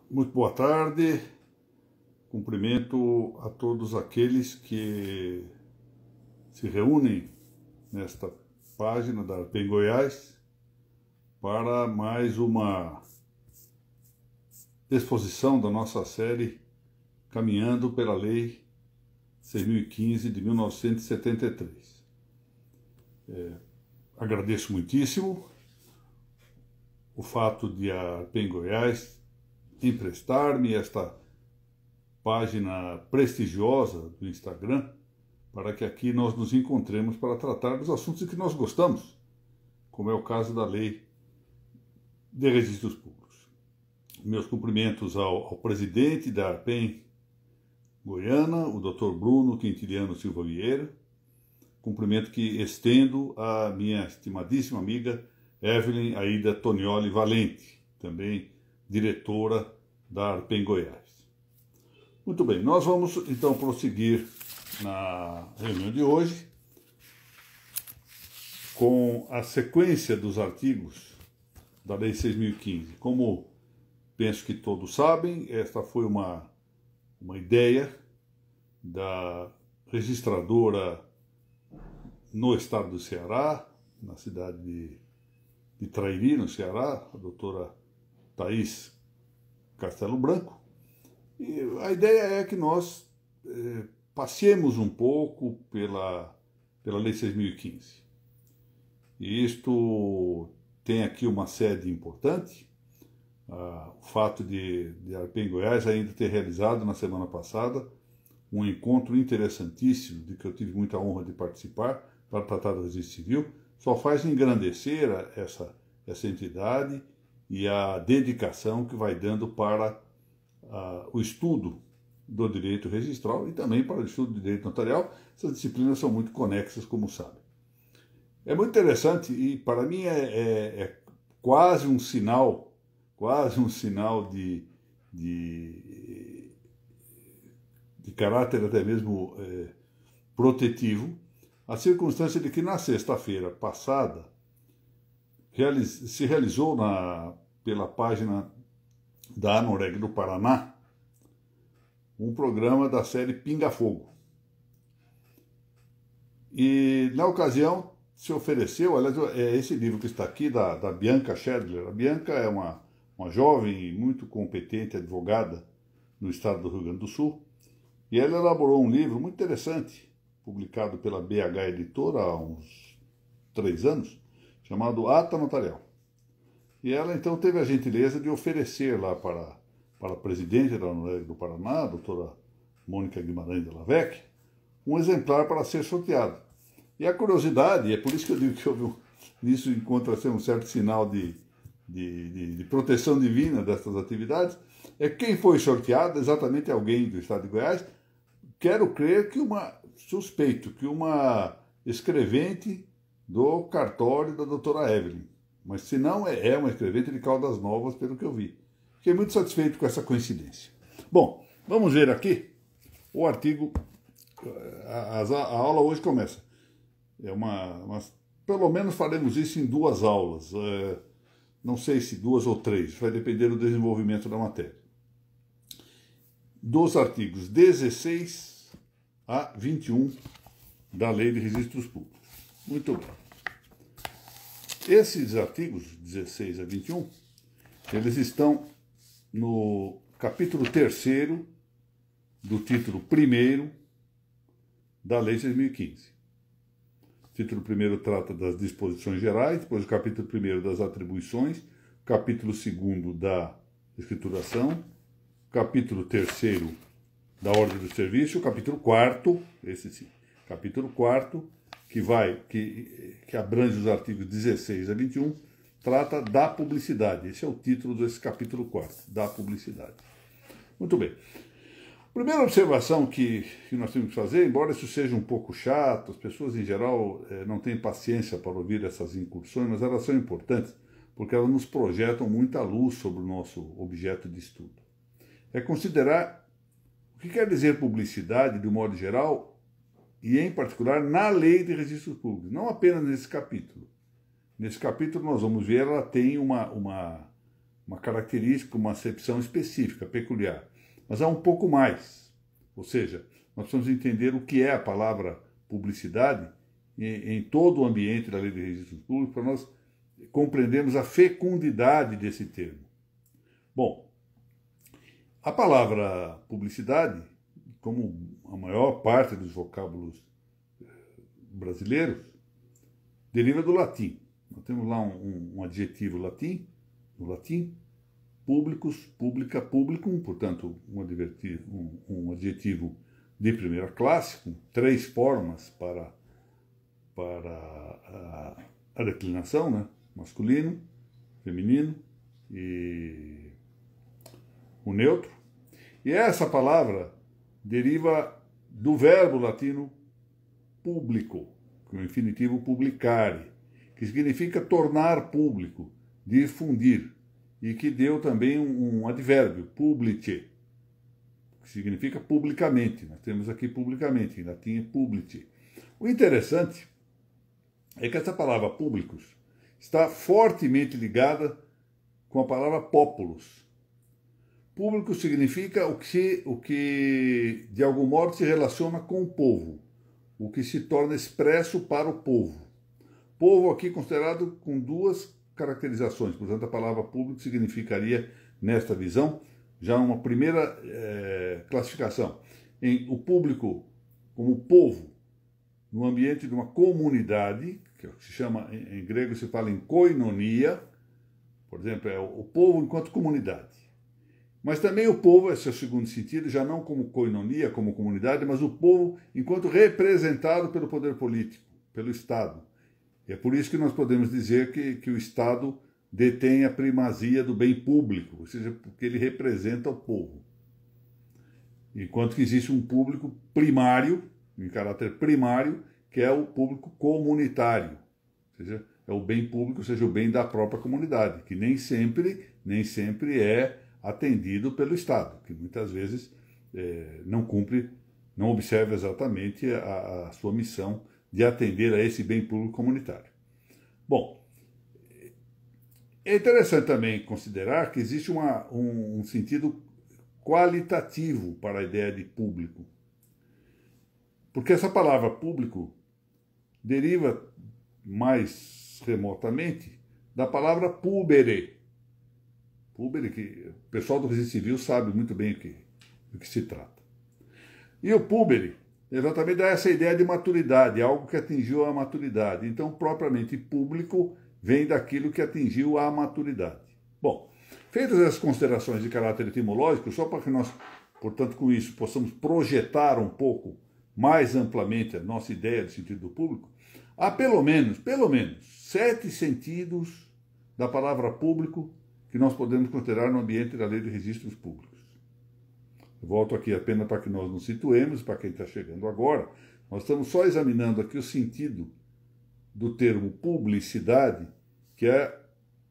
Muito boa tarde, cumprimento a todos aqueles que se reúnem nesta página da ARPEN Goiás para mais uma exposição da nossa série Caminhando pela Lei 6.015 de 1973. Agradeço muitíssimo o fato de a ARPEN Goiás emprestar-me esta página prestigiosa do Instagram para que aqui nós nos encontremos para tratar dos assuntos de que nós gostamos, como é o caso da Lei de Registros Públicos. Meus cumprimentos ao presidente da ARPEN Goiana, o Dr. Bruno Quintiliano Silva Vieira, cumprimento que estendo à minha estimadíssima amiga Evelyn Aida Tonioli Valente, também diretora da ARPEN Goiás. Muito bem, nós vamos então prosseguir na reunião de hoje com a sequência dos artigos da Lei 6.015. Como penso que todos sabem, esta foi uma ideia da registradora no estado do Ceará, na cidade de Trairi, no Ceará, a doutora Thaís Castelo Branco. E a ideia é que nós passemos um pouco pela Lei 6.015. E isto tem aqui uma sede importante. O fato de ARPEN Goiás ainda ter realizado na semana passada um encontro interessantíssimo, de que eu tive muita honra de participar, para tratar do registro civil, só faz engrandecer essa entidade e a dedicação que vai dando para o estudo do direito registral e também para o estudo do direito notarial. Essas disciplinas são muito conexas, como sabem. É muito interessante e para mim é quase um sinal de caráter até mesmo protetivo, a circunstância de que na sexta-feira passada se realizou pela página da ANOREG do Paraná um programa da série Pinga Fogo. E na ocasião se ofereceu, aliás, esse livro que está aqui, da Bianca Scherdler. A Bianca é uma jovem e muito competente advogada no estado do Rio Grande do Sul, e ela elaborou um livro muito interessante, publicado pela BH Editora há uns 3 anos, chamado Ata Notarial. E ela então teve a gentileza de oferecer lá para a presidente da ANOREG do Paraná, a doutora Mônica Guimarães de Lavec, um exemplar para ser sorteado. E a curiosidade, e é por isso que eu digo que isso encontra-se um certo sinal de proteção divina dessas atividades, é que quem foi sorteado, exatamente alguém do estado de Goiás, quero crer que suspeito que uma escrevente do cartório da doutora Evelyn, mas se não é uma escrevente de Caldas Novas, pelo que eu vi. Fiquei muito satisfeito com essa coincidência. Bom, vamos ver aqui o artigo. A aula hoje começa. Pelo menos faremos isso em 2 aulas. Não sei se 2 ou 3, vai depender do desenvolvimento da matéria. Dos artigos 16 a 21 da Lei de Registros Públicos. Muito bem. Esses artigos 16 a 21, eles estão no capítulo 3º do título 1º da Lei 6.015. O título 1º trata das disposições gerais, depois o capítulo 1º das atribuições, o capítulo 2º da escrituração, o capítulo 3º da ordem do serviço, o capítulo 4º, esse sim, capítulo 4º, que abrange os artigos 16 a 21, trata da publicidade. Esse é o título desse capítulo 4º, da publicidade. Muito bem. Primeira observação que nós temos que fazer, embora isso seja um pouco chato, as pessoas em geral não têm paciência para ouvir essas incursões, mas elas são importantes porque elas nos projetam muita luz sobre o nosso objeto de estudo. É considerar o que quer dizer publicidade de um modo geral e, em particular, na Lei de Registros Públicos, não apenas nesse capítulo. Nesse capítulo, nós vamos ver, ela tem uma uma característica, uma acepção específica, peculiar. Mas há um pouco mais. Ou seja, nós precisamos entender o que é a palavra publicidade em todo o ambiente da Lei de Registros Públicos para nós compreendermos a fecundidade desse termo. Bom, a palavra publicidade, como a maior parte dos vocábulos brasileiros, deriva do latim. Nós temos lá um adjetivo no latim, publicus, publica, publicum, portanto, um adjetivo de primeira classe, com 3 formas para a declinação, né? Masculino, feminino e o neutro. E essa palavra deriva do verbo latino publico, com o infinitivo publicare, que significa tornar público, difundir, e que deu também um advérbio, publice, que significa publicamente. Nós temos aqui publicamente, em latim é publice. O interessante é que essa palavra publicus está fortemente ligada com a palavra populus. Público significa o que de algum modo se relaciona com o povo, o que se torna expresso para o povo. Povo aqui considerado com 2 caracterizações, portanto a palavra público significaria, nesta visão, já uma primeira classificação. O público como povo, no ambiente de uma comunidade, que se chama, em grego se fala em koinonia, por exemplo, é o povo enquanto comunidade. Mas também o povo, esse é o segundo sentido, já não como koinonia, como comunidade, mas o povo enquanto representado pelo poder político, pelo Estado. E é por isso que nós podemos dizer que o Estado detém a primazia do bem público, ou seja, porque ele representa o povo. Enquanto que existe um público primário, em caráter primário, que é o público comunitário, ou seja, é o bem público, ou seja, o bem da própria comunidade, que nem sempre é atendido pelo Estado, que muitas vezes não observa exatamente a sua missão de atender a esse bem público comunitário. Bom, é interessante também considerar que existe um sentido qualitativo para a ideia de público, porque essa palavra público deriva mais remotamente da palavra pubere. Pubere, que o pessoal do registro civil sabe muito bem do que se trata. E o pubere exatamente dá essa ideia de maturidade, algo que atingiu a maturidade. Então, propriamente público vem daquilo que atingiu a maturidade. Bom, feitas essas considerações de caráter etimológico, só para que nós, portanto, com isso, possamos projetar um pouco mais amplamente a nossa ideia de sentido do público, há pelo menos 7 sentidos da palavra público que nós podemos considerar no ambiente da Lei de Registros Públicos. Eu volto aqui apenas para que nós nos situemos, para quem está chegando agora. Nós estamos só examinando aqui o sentido do termo publicidade, que é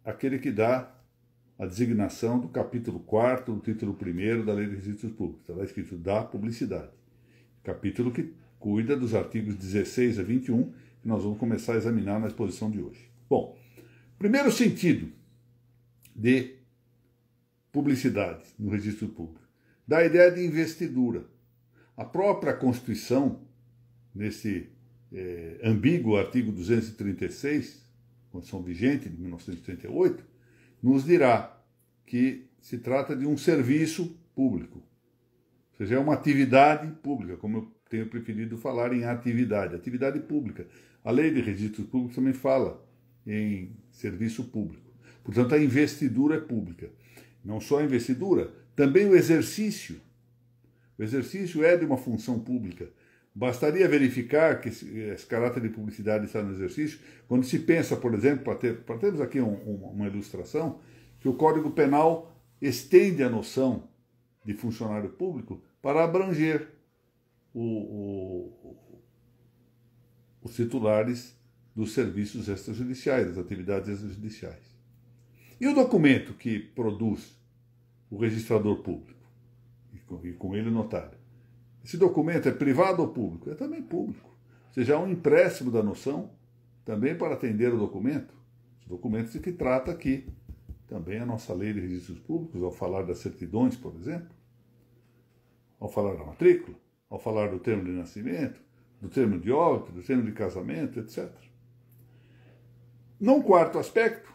aquele que dá a designação do capítulo 4º, do título 1º da Lei de Registros Públicos. Está lá escrito da publicidade. Capítulo que cuida dos artigos 16 a 21, que nós vamos começar a examinar na exposição de hoje. Bom, primeiro sentido de publicidade no registro público, da ideia de investidura. A própria Constituição, nesse ambíguo artigo 236, Constituição vigente de 1938, nos dirá que se trata de um serviço público, ou seja, é uma atividade pública, como eu tenho preferido falar em atividade pública. A Lei de Registros Públicos também fala em serviço público. Portanto, a investidura é pública. Não só a investidura, também o exercício. O exercício é de uma função pública. Bastaria verificar que esse caráter de publicidade está no exercício quando se pensa, por exemplo, para termos aqui uma ilustração, que o Código Penal estende a noção de funcionário público para abranger os titulares dos serviços extrajudiciais, das atividades extrajudiciais. E o documento que produz o registrador público, e com ele o notário? Esse documento é privado ou público? É também público. Ou seja, há um empréstimo da noção também para atender o documento. Os documentos de que trata aqui também a nossa lei de registros públicos, ao falar das certidões, por exemplo, ao falar da matrícula, ao falar do termo de nascimento, do termo de óbito, do termo de casamento, etc. Num quarto aspecto,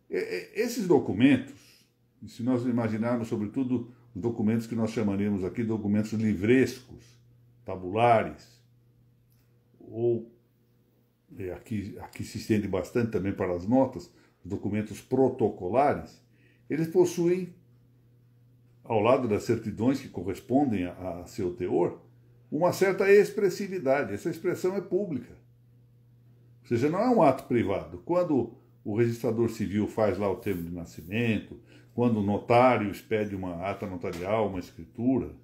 esses documentos, se nós imaginarmos sobretudo os documentos que nós chamaríamos aqui de documentos livrescos, tabulares, ou aqui se estende bastante também para as notas, os documentos protocolares, eles possuem, ao lado das certidões que correspondem a seu teor, uma certa expressividade. Essa expressão é pública. Ou seja, não é um ato privado. Quando o registrador civil faz lá o termo de nascimento, quando o notário expede uma ata notarial, uma escritura,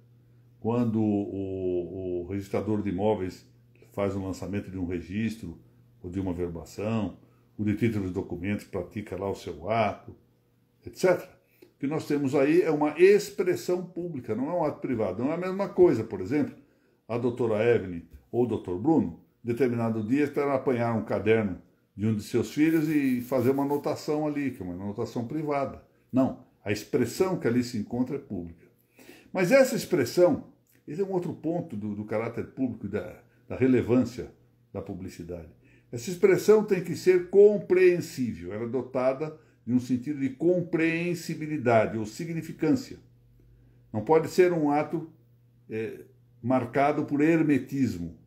quando o registrador de imóveis faz o lançamento de um registro ou de uma verbação, o de títulos de documentos pratica lá o seu ato, etc. O que nós temos aí é uma expressão pública, não é um ato privado. Não é a mesma coisa, por exemplo, a doutora Evelyn ou o doutor Bruno, determinado dia, esperam apanhar um caderno de um de seus filhos e fazer uma anotação ali, que é uma anotação privada. Não, a expressão que ali se encontra é pública. Mas essa expressão, esse é um outro ponto do caráter público, da relevância da publicidade. Essa expressão tem que ser compreensível, ela é dotada de um sentido de compreensibilidade ou significância. Não pode ser um ato marcado por hermetismo,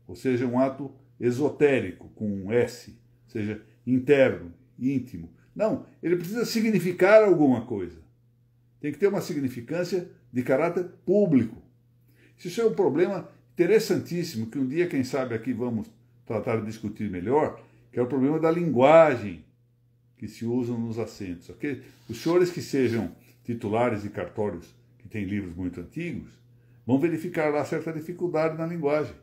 ou seja, um ato esotérico, com um S, ou seja, interno, íntimo. Não, ele precisa significar alguma coisa. Tem que ter uma significância de caráter público. Isso é um problema interessantíssimo, que um dia, quem sabe, aqui vamos tratar de discutir melhor, que é o problema da linguagem que se usam nos assentos. Okay? Os senhores que sejam titulares de cartórios que têm livros muito antigos, vão verificar lá certa dificuldade na linguagem.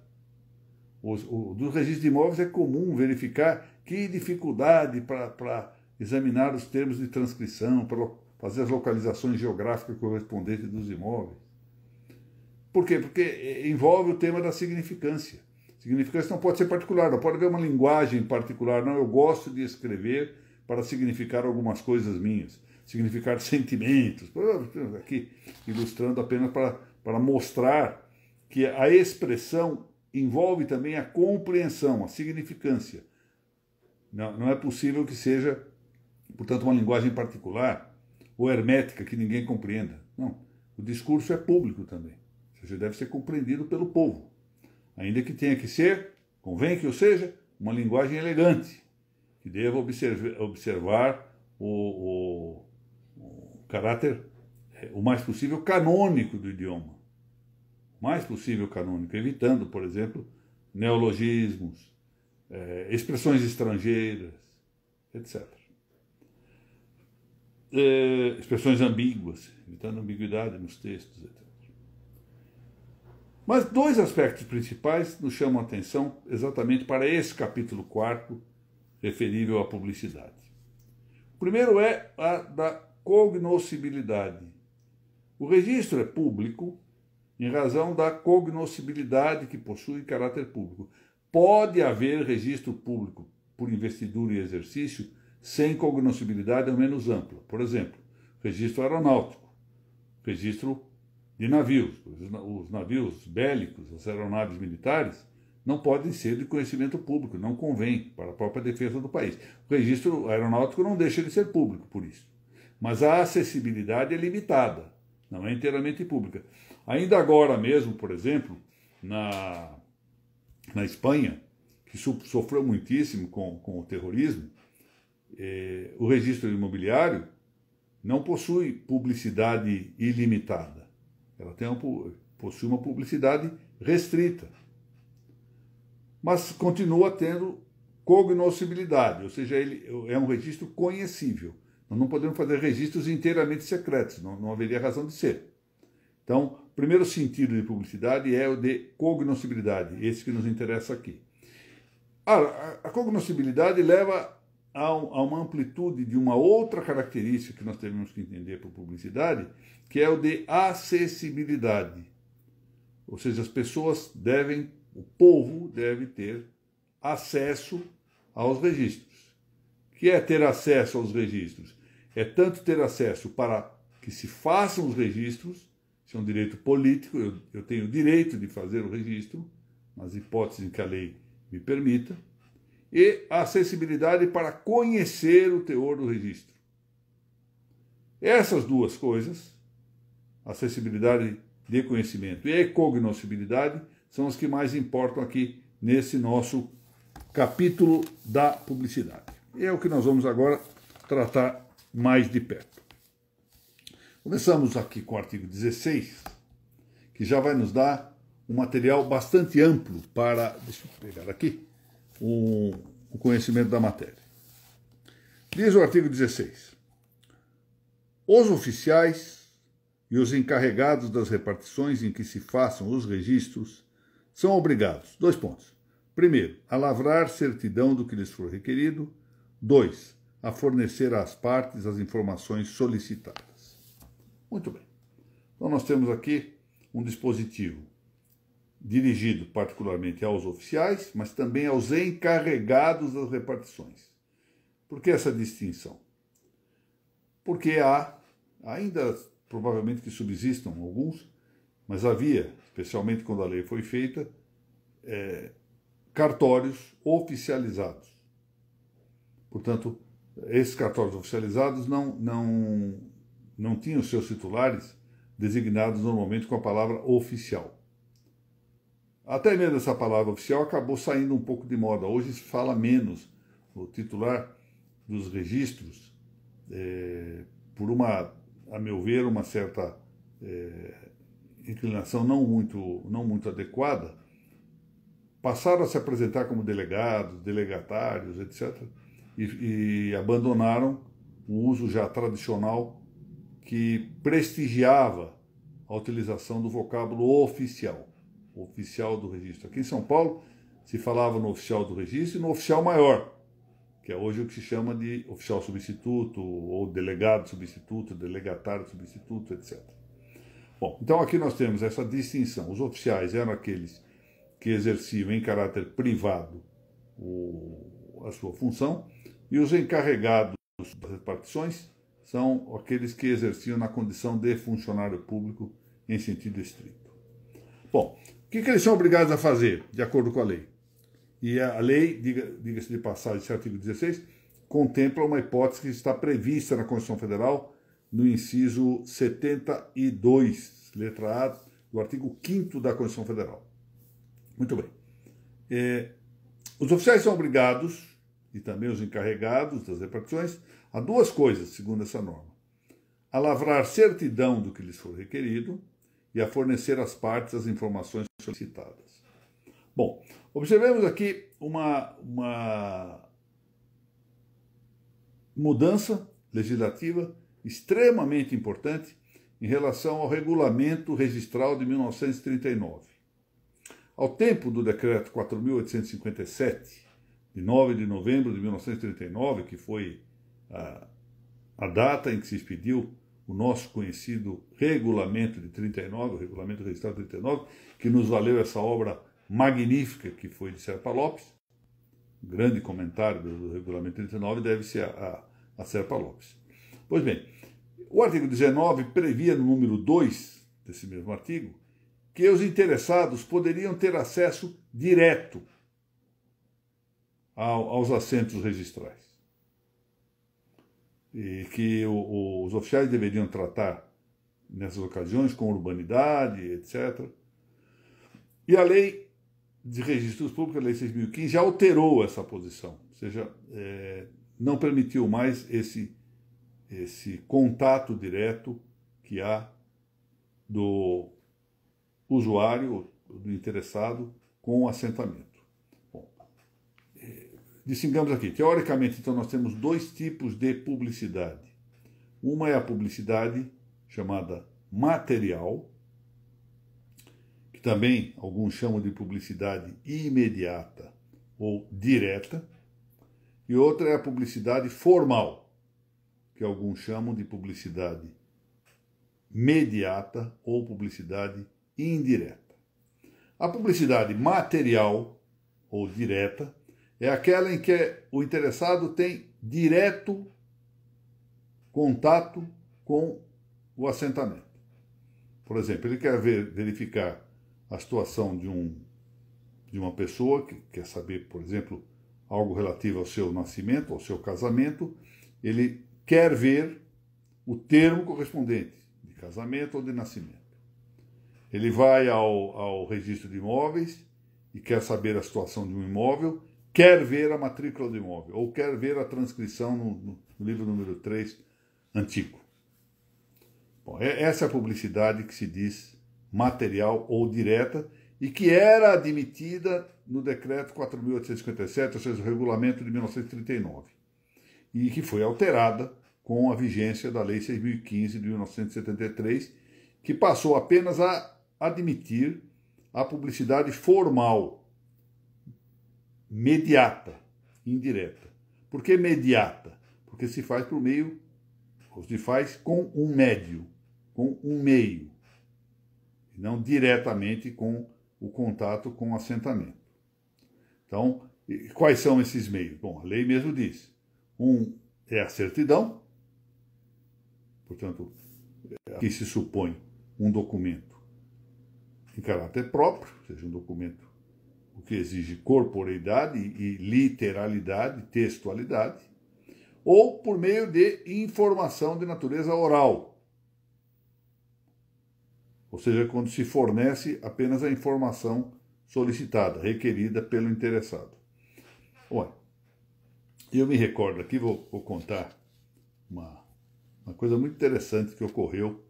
Dos registros de imóveis é comum verificar que dificuldade para examinar os termos de transcrição, para fazer as localizações geográficas correspondentes dos imóveis. Por quê? Porque envolve o tema da significância. Significância não pode ser particular, não pode haver uma linguagem particular. Não, eu gosto de escrever para significar algumas coisas minhas, significar sentimentos. Aqui, ilustrando apenas para mostrar que a expressão envolve também a compreensão, a significância. Não é possível que seja, portanto, uma linguagem particular ou hermética que ninguém compreenda. Não, o discurso é público também, ou seja, deve ser compreendido pelo povo. Ainda que tenha que ser, convém que eu seja, uma linguagem elegante, que deva observar o caráter, o mais possível, canônico do idioma. O mais possível canônico, evitando, por exemplo, neologismos, expressões estrangeiras, etc. Expressões ambíguas, evitando ambiguidade nos textos, etc. Mas dois aspectos principais nos chamam a atenção exatamente para esse capítulo 4, referível à publicidade. O primeiro é a da cognoscibilidade. O registro é público em razão da cognoscibilidade que possui caráter público. Pode haver registro público por investidura e exercício sem cognoscibilidade ao menos ampla. Por exemplo, registro aeronáutico, registro de navios. Os navios bélicos, as aeronaves militares, não podem ser de conhecimento público, não convém para a própria defesa do país. O registro aeronáutico não deixa de ser público por isso. Mas a acessibilidade é limitada, não é inteiramente pública. Ainda agora mesmo, por exemplo, na Espanha, que sofreu muitíssimo com o terrorismo, o registro imobiliário não possui publicidade ilimitada. Ela possui uma publicidade restrita. Mas continua tendo cognoscibilidade, ou seja, ele é um registro conhecível. Nós não podemos fazer registros inteiramente secretos, não haveria razão de ser. Então, o primeiro sentido de publicidade é o de cognoscibilidade, esse que nos interessa aqui. A cognoscibilidade leva a uma amplitude de uma outra característica que nós temos que entender por publicidade, que é o de acessibilidade. Ou seja, as pessoas o povo deve ter acesso aos registros. O que é ter acesso aos registros? é tanto ter acesso para que se façam os registros, isso é um direito político, eu tenho o direito de fazer o registro, nas hipóteses em que a lei me permita, e a acessibilidade para conhecer o teor do registro. Essas duas coisas, acessibilidade de conhecimento e cognoscibilidade, são as que mais importam aqui nesse nosso capítulo da publicidade. É o que nós vamos agora tratar mais de perto. Começamos aqui com o artigo 16, que já vai nos dar um material bastante amplo para, deixa eu pegar aqui, o conhecimento da matéria. Diz o artigo 16: os oficiais e os encarregados das repartições em que se façam os registros são obrigados, 2 pontos. Primeiro, a lavrar certidão do que lhes for requerido. 2, a fornecer às partes as informações solicitadas. Muito bem. Então nós temos aqui um dispositivo dirigido particularmente aos oficiais, mas também aos encarregados das repartições. Por que essa distinção? Porque há, ainda provavelmente que subsistam alguns, mas havia, especialmente quando a lei foi feita, cartórios oficializados. Portanto, esses cartórios oficializados não tinham seus titulares designados normalmente com a palavra oficial. Até mesmo essa palavra oficial acabou saindo um pouco de moda. Hoje se fala menos o titular dos registros, por uma, a meu ver, uma certa inclinação não muito adequada, passaram a se apresentar como delegados, delegatários, etc., e abandonaram o uso já tradicional que prestigiava a utilização do vocábulo oficial do registro. Aqui em São Paulo se falava no oficial do registro e no oficial maior, que é hoje o que se chama de oficial substituto, ou delegado substituto, delegatário substituto, etc. Bom, então aqui nós temos essa distinção. Os oficiais eram aqueles que exerciam em caráter privado a sua função, e os encarregados das repartições são aqueles que exerciam na condição de funcionário público em sentido estrito. Bom, o que eles são obrigados a fazer, de acordo com a lei? E a lei, diga-se de passagem, esse artigo 16, contempla uma hipótese que está prevista na Constituição Federal no inciso 72, letra A, do artigo 5º da Constituição Federal. Muito bem. Os oficiais são obrigados, e também os encarregados das repartições, a 2 coisas, segundo essa norma: a lavrar certidão do que lhes for requerido e a fornecer às partes as informações solicitadas. Bom, observemos aqui uma mudança legislativa extremamente importante em relação ao Regulamento Registral de 1939. Ao tempo do Decreto 4.857, de 9 de novembro de 1939, que foi a data em que se expediu o nosso conhecido Regulamento de 39, o Regulamento Registral de 39, que nos valeu essa obra magnífica que foi de Serpa Lopes. O grande comentário do Regulamento 39 deve-se a Serpa Lopes. Pois bem, o artigo 19 previa no número 2 desse mesmo artigo que os interessados poderiam ter acesso direto aos assentos registrais. E que os oficiais deveriam tratar nessas ocasiões com urbanidade, etc. E a Lei de Registros Públicos, a Lei 6.015, já alterou essa posição, ou seja, não permitiu mais esse contato direto que há do usuário, do interessado, com o assentamento. Bom, distingamos aqui. Teoricamente, então, nós temos 2 tipos de publicidade. Uma é a publicidade chamada material, que também alguns chamam de publicidade imediata ou direta, e outra é a publicidade formal, que alguns chamam de publicidade mediata ou publicidade indireta. A publicidade material ou direta é aquela em que o interessado tem direto contato com o assentamento. Por exemplo, ele quer verificar a situação de uma pessoa que quer saber, por exemplo, algo relativo ao seu nascimento, ao seu casamento, ele quer ver o termo correspondente de casamento ou de nascimento. Ele vai ao registro de imóveis e quer saber a situação de um imóvel, quer ver a matrícula do imóvel, ou quer ver a transcrição no livro número 3, antigo. Bom, essa é a publicidade que se diz material ou direta e que era admitida no decreto 4.857, ou seja, o regulamento de 1939, e que foi alterada com a vigência da Lei 6.015 de 1973, que passou apenas a admitir a publicidade formal, mediata, indireta. Por que mediata? Porque se faz por meio, ou se faz com um médio, com um meio, e não diretamente com o contato com o assentamento. Então, quais são esses meios? Bom, a lei mesmo diz. Um é a certidão, portanto, aqui se supõe um documento em caráter próprio, ou seja, um documento o que exige corporeidade e literalidade, textualidade, ou por meio de informação de natureza oral, ou seja, quando se fornece apenas a informação solicitada, requerida pelo interessado. Olha, eu me recordo aqui, vou contar uma coisa muito interessante que ocorreu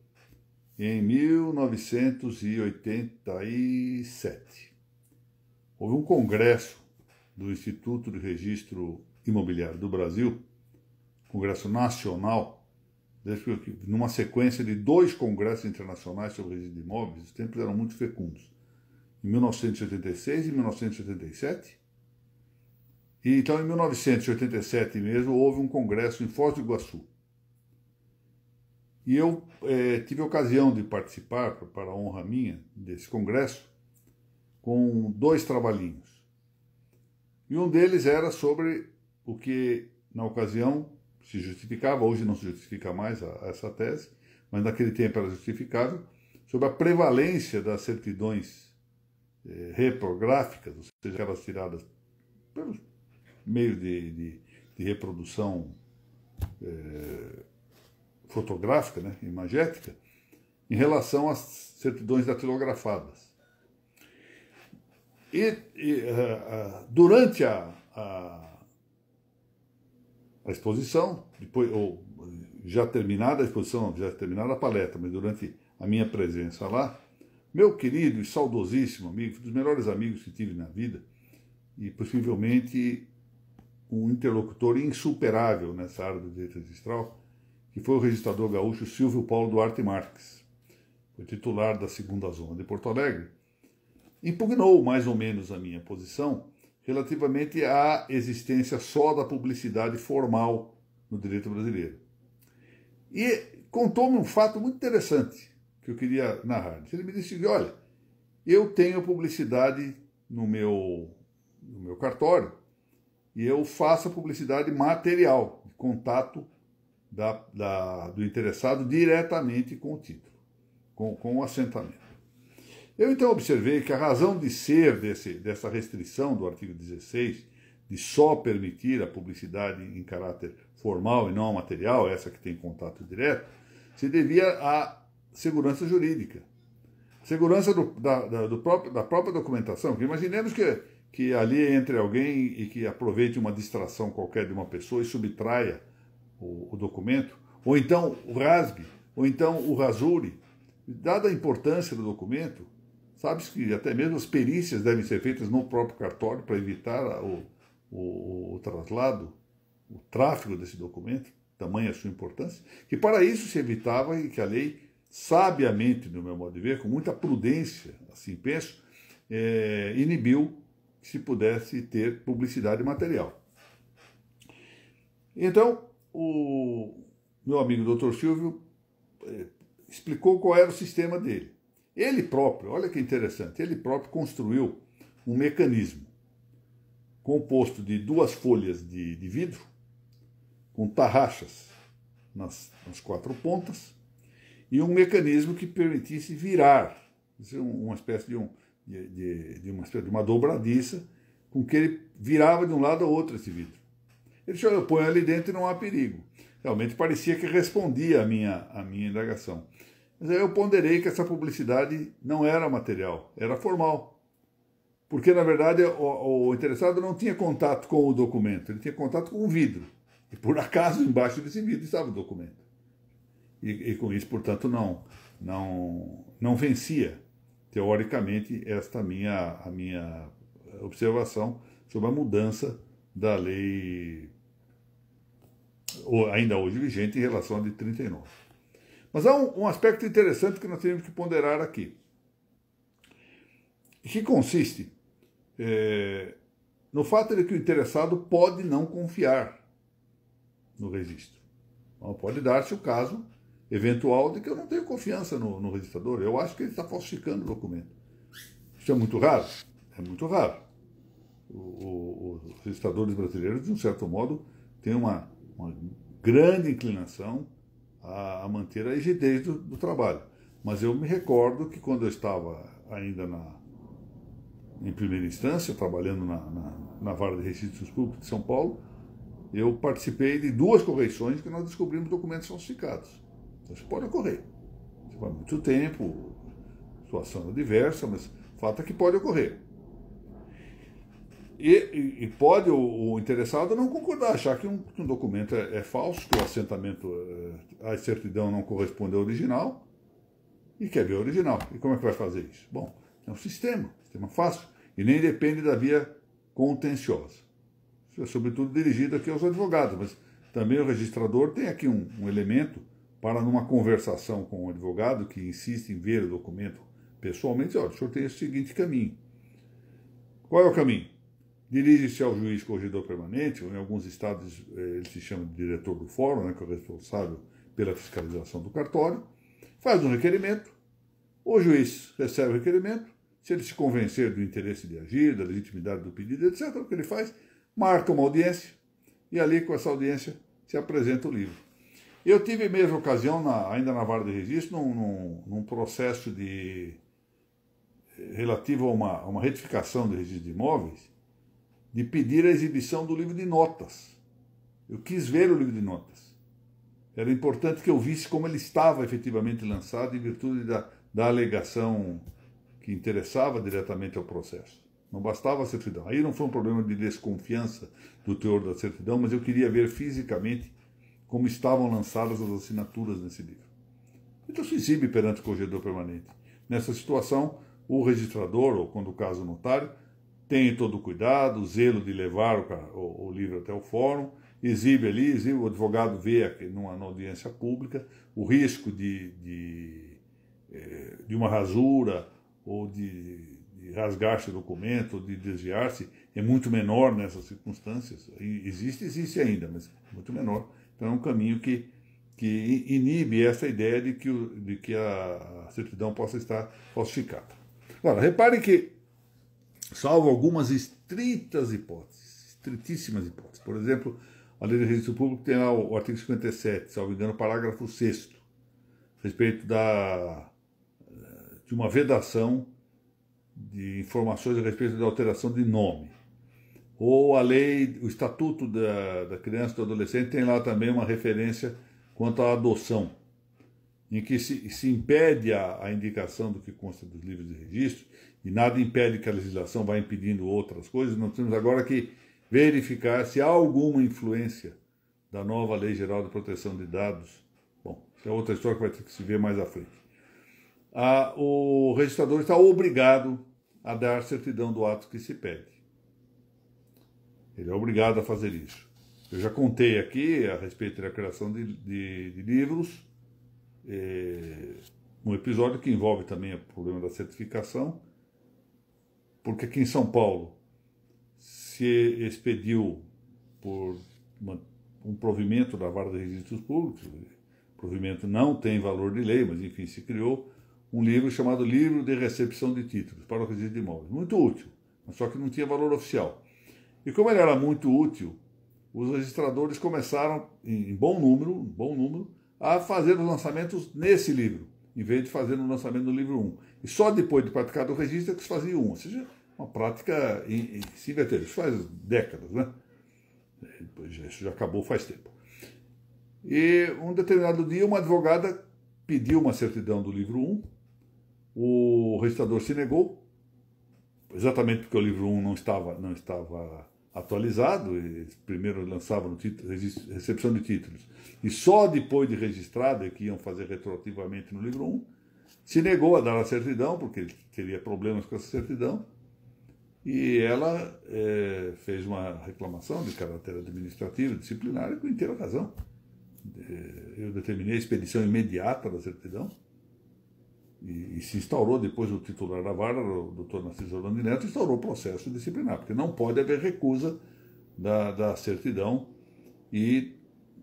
em 1987. Houve um congresso do Instituto de Registro Imobiliário do Brasil, congresso nacional, numa sequência de 2 congressos internacionais sobre registro de imóveis. Os tempos eram muito fecundos, em 1986 e 1987. E então, em 1987 mesmo, houve um congresso em Foz do Iguaçu. E eu tive a ocasião de participar, para a honra minha, desse congresso, com 2 trabalhinhos. E um deles era sobre o que, na ocasião, se justificava, hoje não se justifica mais essa tese, mas naquele tempo era justificável, sobre a prevalência das certidões reprográficas, ou seja, aquelas tiradas pelo meio de reprodução fotográfica, né, imagética, em relação às certidões datilografadas. Durante a exposição, depois, ou já terminada a exposição, já terminada a palestra, mas durante a minha presença lá, meu querido e saudosíssimo amigo, um dos melhores amigos que tive na vida, e possivelmente um interlocutor insuperável nessa área do direito registral, que foi o registrador gaúcho Silvio Paulo Duarte Marques, foi titular da 2ª Zona de Porto Alegre, impugnou mais ou menos a minha posição relativamente à existência só da publicidade formal no direito brasileiro. E contou-me um fato muito interessante que eu queria narrar. Ele me disse: olha, eu tenho publicidade no meu cartório e eu faço a publicidade material, de contato do interessado diretamente com o título, com o assentamento. Eu então observei que a razão de ser dessa restrição do artigo 16, de só permitir a publicidade em caráter formal e não material, essa que tem contato direto, se devia à segurança jurídica. Segurança da própria documentação. Porque imaginemos que ali entre alguém e que aproveite uma distração qualquer de uma pessoa e subtraia o documento, ou então o rasgue, ou então o rasure. Dada a importância do documento, sabe-se que até mesmo as perícias devem ser feitas no próprio cartório para evitar o traslado, o tráfego desse documento, tamanha a sua importância, que para isso se evitava e que a lei, sabiamente, no meu modo de ver, com muita prudência, assim penso, inibiu que se pudesse ter publicidade material. Então, o meu amigo Dr. Silvio explicou qual era o sistema dele. Ele próprio, olha que interessante, ele próprio construiu um mecanismo composto de 2 folhas de vidro com tarraxas nas quatro pontas, e um mecanismo que permitisse virar, uma espécie de uma dobradiça, com que ele virava de um lado ao outro esse vidro. Ele disse, olha, eu ponho ali dentro e não há perigo. Realmente parecia que respondia à minha indagação. Mas aí eu ponderei que essa publicidade não era material, era formal. Porque, na verdade, o interessado não tinha contato com o documento, ele tinha contato com o vidro. E, por acaso, embaixo desse vidro estava o documento. E com isso, portanto, não vencia, teoricamente, a minha observação sobre a mudança da lei, ainda hoje vigente, em relação à de 39. Mas há um aspecto interessante que nós temos que ponderar aqui, que consiste no fato de que o interessado pode não confiar no registro. Então, pode dar-se o caso eventual de que eu não tenho confiança no registrador, eu acho que ele está falsificando o documento. Isso é muito raro? É muito raro. Os registradores brasileiros, de um certo modo, têm uma grande inclinação a manter a rigidez do trabalho. Mas eu me recordo que quando eu estava ainda em primeira instância, trabalhando na Vara de Registros Públicos de São Paulo, eu participei de 2 correições que nós descobrimos documentos falsificados. Então, isso pode ocorrer. Isso faz muito tempo, situação é diversa, mas o fato é que pode ocorrer. E pode o interessado não concordar, achar que um documento é falso, que o assentamento, a certidão não corresponde ao original, e quer ver o original. E como é que vai fazer isso? Bom, é um sistema fácil, e nem depende da via contenciosa. Isso é sobretudo dirigido aqui aos advogados, mas também o registrador tem aqui um elemento para, numa conversação com o advogado que insiste em ver o documento pessoalmente, olha, o senhor tem esse seguinte caminho. Qual é o caminho? Dirige-se ao juiz corregedor permanente, ou em alguns estados ele se chama de diretor do fórum, que é o responsável pela fiscalização do cartório, faz um requerimento, o juiz recebe o requerimento, se ele se convencer do interesse de agir, da legitimidade do pedido, etc., o que ele faz? Marca uma audiência, e ali com essa audiência se apresenta o livro. Eu tive mesmo ocasião, ainda na Vara de Registro, num processo relativo a uma retificação do registro de imóveis, de pedir a exibição do livro de notas. Eu quis ver o livro de notas. Era importante que eu visse como ele estava efetivamente lançado em virtude da alegação que interessava diretamente ao processo. Não bastava a certidão. Aí não foi um problema de desconfiança do teor da certidão, mas eu queria ver fisicamente como estavam lançadas as assinaturas nesse livro. Então se exibe perante o corregedor permanente. Nessa situação, o registrador, ou quando o caso o notário, tem todo o cuidado, o zelo de levar o livro até o fórum, exibe ali, o advogado vê aqui numa audiência pública o risco de uma rasura ou de rasgar-se o documento, ou de desviar-se, é muito menor nessas circunstâncias. Existe ainda, mas é muito menor. Então é um caminho que inibe essa ideia de que a certidão possa estar falsificada. Agora, reparem que, salvo algumas estritíssimas hipóteses. Por exemplo, a Lei de Registro Público tem lá o artigo 57, salvo engano, parágrafo 6º, a respeito de uma vedação de informações a respeito da alteração de nome. Ou a lei, o Estatuto da Criança e do Adolescente tem lá também uma referência quanto à adoção, em que se impede a indicação do que consta dos livros de registro, e nada impede que a legislação vá impedindo outras coisas. Nós temos agora que verificar se há alguma influência da nova Lei Geral de Proteção de Dados. Bom, isso é outra história que vai ter que se ver mais à frente. O registrador está obrigado a dar certidão do ato que se pede. Ele é obrigado a fazer isso. Eu já contei aqui a respeito da criação de livros, um episódio que envolve também o problema da certificação, porque aqui em São Paulo se expediu por um provimento da Vara de Registros Públicos, o provimento não tem valor de lei, mas enfim, se criou um livro chamado Livro de Recepção de Títulos para o Registro de Imóveis. Muito útil, mas só que não tinha valor oficial. E como ele era muito útil, os registradores começaram, em bom número, a fazer os lançamentos nesse livro, em vez de fazer no lançamento do livro 1. E só depois de praticado o registro é que se fazia um. Ou seja, uma prática se inverter. Isso faz décadas, né? Isso já acabou faz tempo. E um determinado dia, uma advogada pediu uma certidão do livro 1, o registrador se negou, exatamente porque o livro 1 não estava atualizado, e primeiro lançava no título, recepção de títulos, e só depois de registrado é que iam fazer retroativamente no livro 1, se negou a dar a certidão, porque ele teria problemas com essa certidão, e ela fez uma reclamação de caráter administrativo, disciplinar, e com inteira razão. Eu determinei a expedição imediata da certidão, e se instaurou depois o titular da vara, o doutor Narciso Orlando Neto, instaurou o processo disciplinar, porque não pode haver recusa da certidão e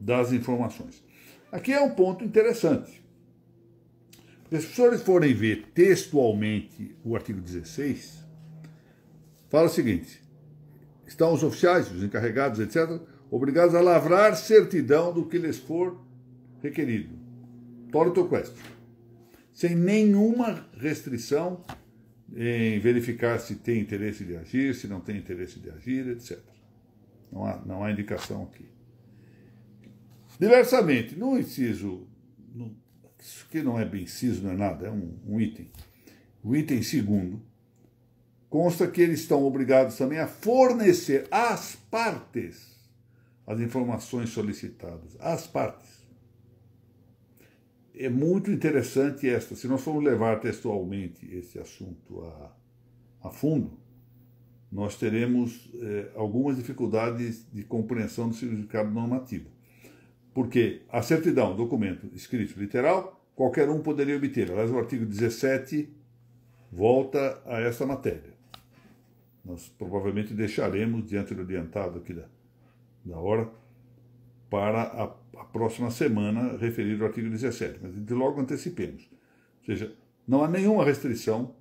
das informações. Aqui é um ponto interessante, porque se os senhores forem ver textualmente o artigo 16, fala o seguinte: estão os oficiais, os encarregados, etc., obrigados a lavrar certidão do que lhes for requerido. Tolito questo. Sem nenhuma restrição em verificar se tem interesse de agir, se não tem interesse de agir, etc. Não há indicação aqui. Diversamente, no inciso, isso aqui não é bem inciso, não é nada, é um item. O item segundo, consta que eles estão obrigados também a fornecer às partes as informações solicitadas, às partes. É muito interessante esta. Se nós formos levar textualmente esse assunto a fundo, nós teremos algumas dificuldades de compreensão do significado normativo. Porque a certidão, documento escrito literal, qualquer um poderia obter. Aliás, o artigo 17 volta a essa matéria. Nós provavelmente deixaremos, diante do adiantado aqui da hora, para a próxima semana referido ao artigo 17, mas de logo antecipemos. Ou seja, não há nenhuma restrição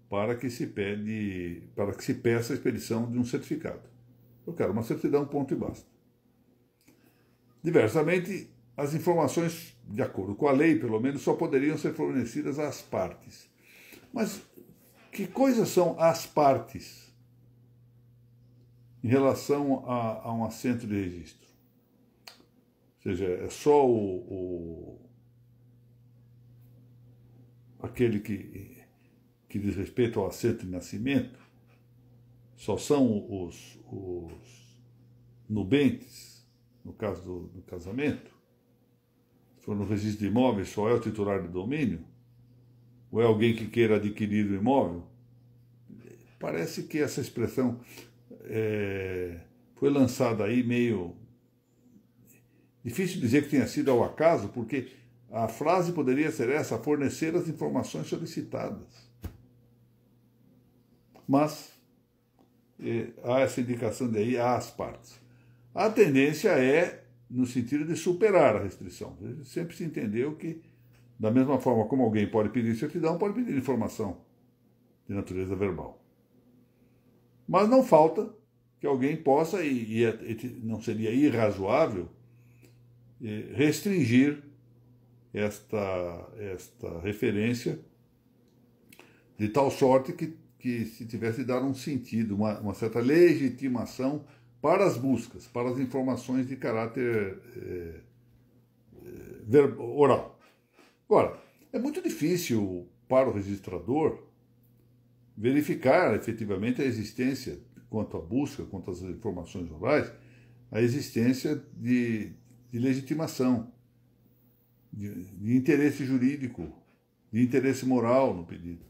para que se peça a expedição de um certificado. Eu quero uma certidão, ponto e basta. Diversamente, as informações, de acordo com a lei, pelo menos, só poderiam ser fornecidas às partes. Mas que coisas são as partes em relação a um assento de registro? Ou seja, é só aquele que diz respeito ao assento de nascimento? Só são os nubentes, no caso do casamento? Se for no registro de imóveis, só é o titular de domínio? Ou é alguém que queira adquirir o imóvel? Parece que essa expressão foi lançada aí meio... Difícil dizer que tenha sido ao acaso, porque a frase poderia ser essa: fornecer as informações solicitadas. Mas há essa indicação de aí às partes. A tendência é no sentido de superar a restrição. Sempre se entendeu que, da mesma forma como alguém pode pedir certidão, pode pedir informação de natureza verbal. Mas não falta que alguém possa, e não seria irrazoável, restringir esta referência de tal sorte que se tivesse de dar um sentido, uma certa legitimação para as buscas, para as informações de caráter oral. Agora, é muito difícil para o registrador verificar efetivamente a existência, quanto à busca, quanto às informações orais, a existência de legitimação, de interesse jurídico, de interesse moral no pedido.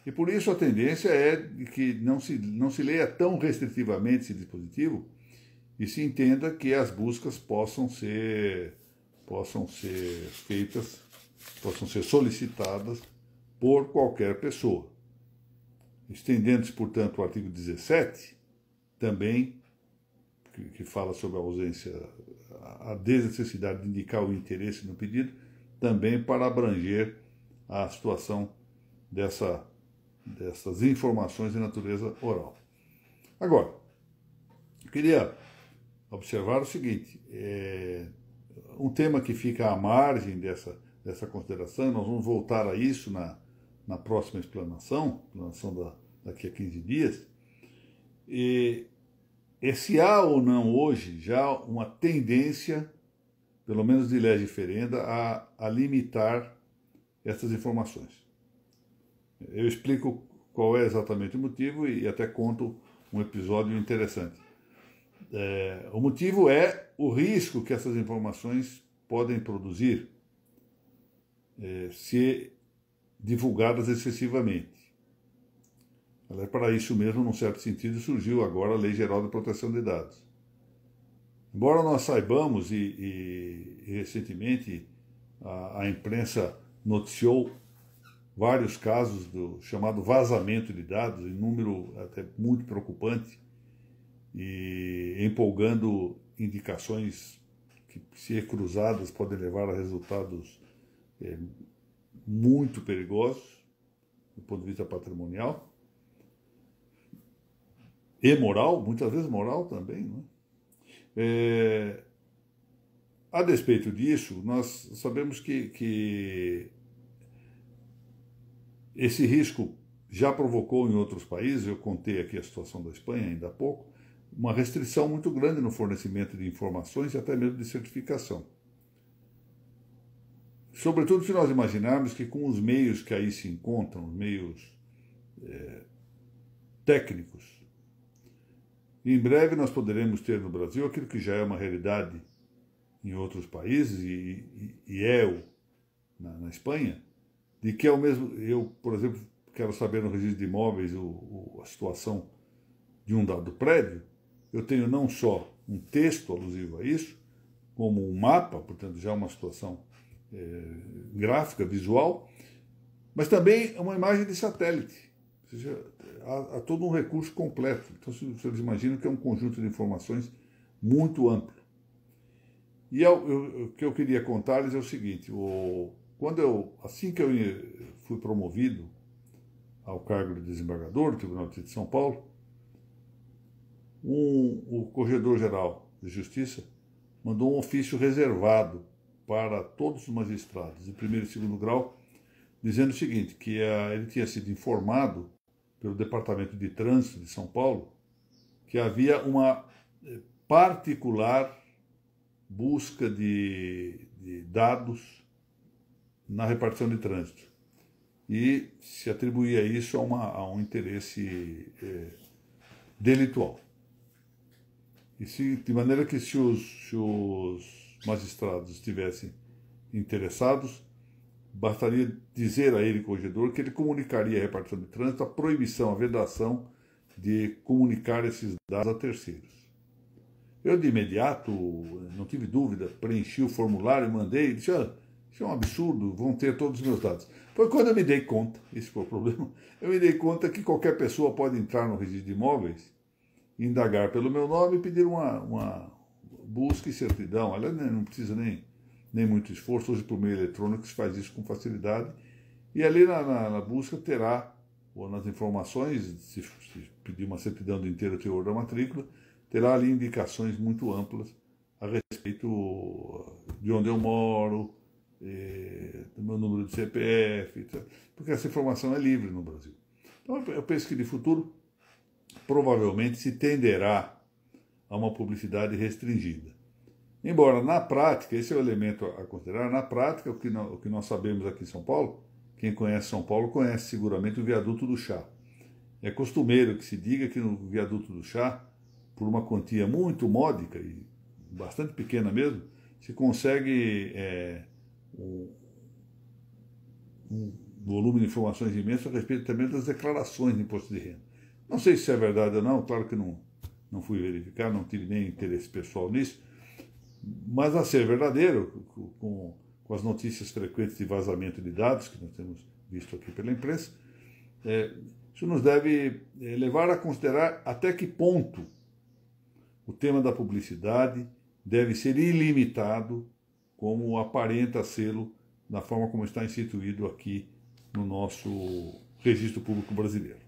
E por isso a tendência é de que não se leia tão restritivamente esse dispositivo e se entenda que as buscas possam ser feitas, possam ser solicitadas por qualquer pessoa. Estendendo-se, portanto, o artigo 17, também, que fala sobre a ausência, a desnecessidade de indicar o interesse no pedido, também para abranger a situação dessas informações de natureza oral. Agora, eu queria observar o seguinte, um tema que fica à margem dessa consideração, nós vamos voltar a isso na próxima explanação daqui a 15 dias, se há ou não hoje já uma tendência, pelo menos de lege ferenda, a limitar essas informações. Eu explico qual é exatamente o motivo e até conto um episódio interessante. O motivo é o risco que essas informações podem produzir se divulgadas excessivamente. Para isso mesmo, num certo sentido, surgiu agora a Lei Geral de Proteção de Dados. Embora nós saibamos, e recentemente a imprensa noticiou vários casos do chamado vazamento de dados, em número até muito preocupante, e empolgando indicações que, se cruzadas, podem levar a resultados muito perigosos, do ponto de vista patrimonial, e moral, muitas vezes moral também, não é? A despeito disso, nós sabemos que esse risco já provocou em outros países, eu contei aqui a situação da Espanha ainda há pouco, uma restrição muito grande no fornecimento de informações e até mesmo de certificação. Sobretudo se nós imaginarmos que com os meios que aí se encontram, os meios técnicos, em breve nós poderemos ter no Brasil aquilo que já é uma realidade em outros países na Espanha, de que é o mesmo. Eu, por exemplo, quero saber no registro de imóveis a situação de um dado prédio, eu tenho não só um texto alusivo a isso, como um mapa, portanto já uma situação gráfica, visual, mas também uma imagem de satélite. Ou seja, há todo um recurso completo. Então, vocês imaginam que é um conjunto de informações muito amplo. E o que eu queria contar-lhes é o seguinte, assim que eu fui promovido ao cargo de desembargador do Tribunal de São Paulo, o Corregedor-Geral de Justiça mandou um ofício reservado para todos os magistrados de primeiro e segundo grau, dizendo o seguinte, que ele tinha sido informado pelo Departamento de Trânsito de São Paulo que havia uma particular busca de dados na repartição de trânsito e se atribuía isso a um interesse delitual. De maneira que se os magistrados estivessem interessados, bastaria dizer a ele, corregedor, que ele comunicaria à repartição de trânsito a proibição, a vedação de comunicar esses dados a terceiros. Eu, de imediato, não tive dúvida, preenchi o formulário, mandei, disse, isso é um absurdo, vão ter todos os meus dados. Foi quando eu me dei conta, esse foi o problema, eu me dei conta que qualquer pessoa pode entrar no registro de imóveis, indagar pelo meu nome e pedir uma busca e certidão. Aliás, não precisa nem muito esforço, hoje por meio eletrônico se faz isso com facilidade, e ali na busca terá, ou nas informações, se pedir uma certidão do inteiro teor da matrícula, terá ali indicações muito amplas a respeito de onde eu moro, do meu número de CPF, etc. Porque essa informação é livre no Brasil. Então eu penso que de futuro provavelmente se tenderá a uma publicidade restringida. Embora na prática, esse é o elemento a considerar, na prática o que nós sabemos aqui em São Paulo, quem conhece São Paulo conhece seguramente o Viaduto do Chá. É costumeiro que se diga que no Viaduto do Chá, por uma quantia muito módica e bastante pequena mesmo, se consegue um volume de informações imenso a respeito também das declarações de imposto de renda. Não sei se isso é verdade ou não, claro que não fui verificar, não tive nem interesse pessoal nisso, mas a ser verdadeiro, com as notícias frequentes de vazamento de dados que nós temos visto aqui pela imprensa, isso nos deve levar a considerar até que ponto o tema da publicidade deve ser ilimitado, como aparenta sê-lo na forma como está instituído aqui no nosso registro público brasileiro.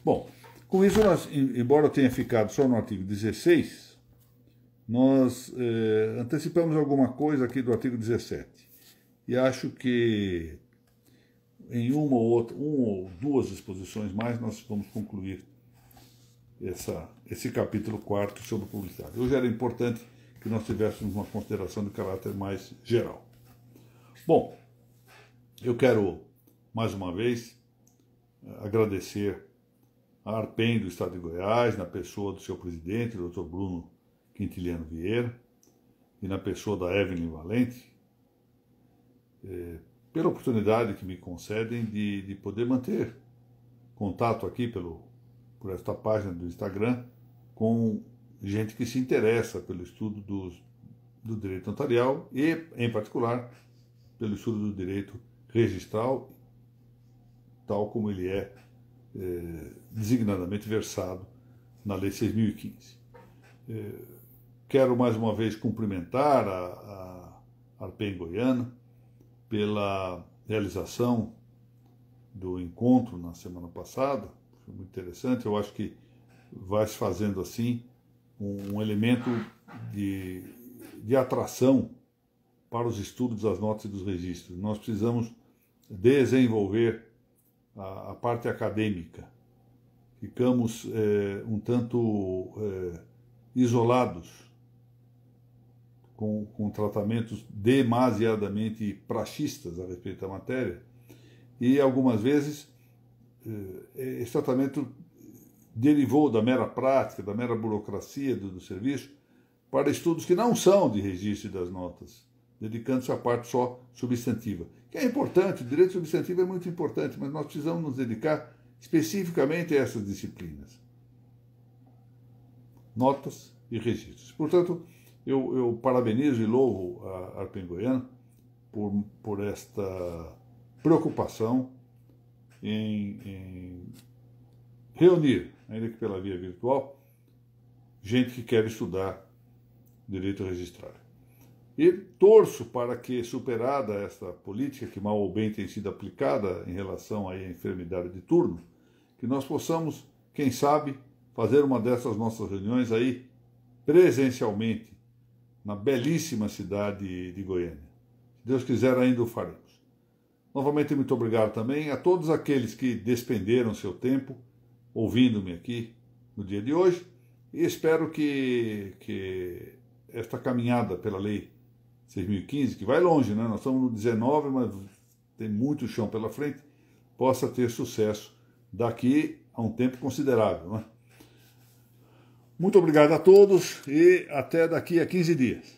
Bom, com isso, embora eu tenha ficado só no artigo 16, nós antecipamos alguma coisa aqui do artigo 17. E acho que em uma ou duas exposições mais nós vamos concluir esse capítulo 4 sobre publicidade. Hoje era importante que nós tivéssemos uma consideração de caráter mais geral. Bom, eu quero mais uma vez agradecer a Arpem do Estado de Goiás, na pessoa do seu presidente, o Dr. Bruno Quintiliano Vieira, e na pessoa da Evelyn Valente, pela oportunidade que me concedem de poder manter contato aqui por esta página do Instagram com gente que se interessa pelo estudo do direito notarial e, em particular, pelo estudo do direito registral, tal como ele é designadamente versado na Lei 6.015. Quero mais uma vez cumprimentar a Arpem Goiana pela realização do encontro na semana passada. Foi muito interessante. Eu acho que vai se fazendo assim um elemento de atração para os estudos das notas e dos registros. Nós precisamos desenvolver a parte acadêmica. Ficamos um tanto isolados com tratamentos demasiadamente praxistas a respeito da matéria, e algumas vezes esse tratamento derivou da mera prática, da mera burocracia do serviço, para estudos que não são de registro das notas, dedicando-se à parte só substantiva, que é importante. O direito substantivo é muito importante, mas nós precisamos nos dedicar especificamente a essas disciplinas, notas e registros. Portanto, eu parabenizo e louvo a Arpem Goiana por esta preocupação em reunir, ainda que pela via virtual, gente que quer estudar direito registrário. E torço para que, superada esta política que mal ou bem tem sido aplicada em relação à enfermidade de turno, que nós possamos, quem sabe, fazer uma dessas nossas reuniões aí presencialmente, na belíssima cidade de Goiânia. Se Deus quiser, ainda o faremos. Novamente, muito obrigado também a todos aqueles que despenderam seu tempo ouvindo-me aqui no dia de hoje, e espero que esta caminhada pela Lei 6.015, que vai longe, né? Nós estamos no 19, mas tem muito chão pela frente, possa ter sucesso daqui a um tempo considerável, né? Muito obrigado a todos e até daqui a 15 dias.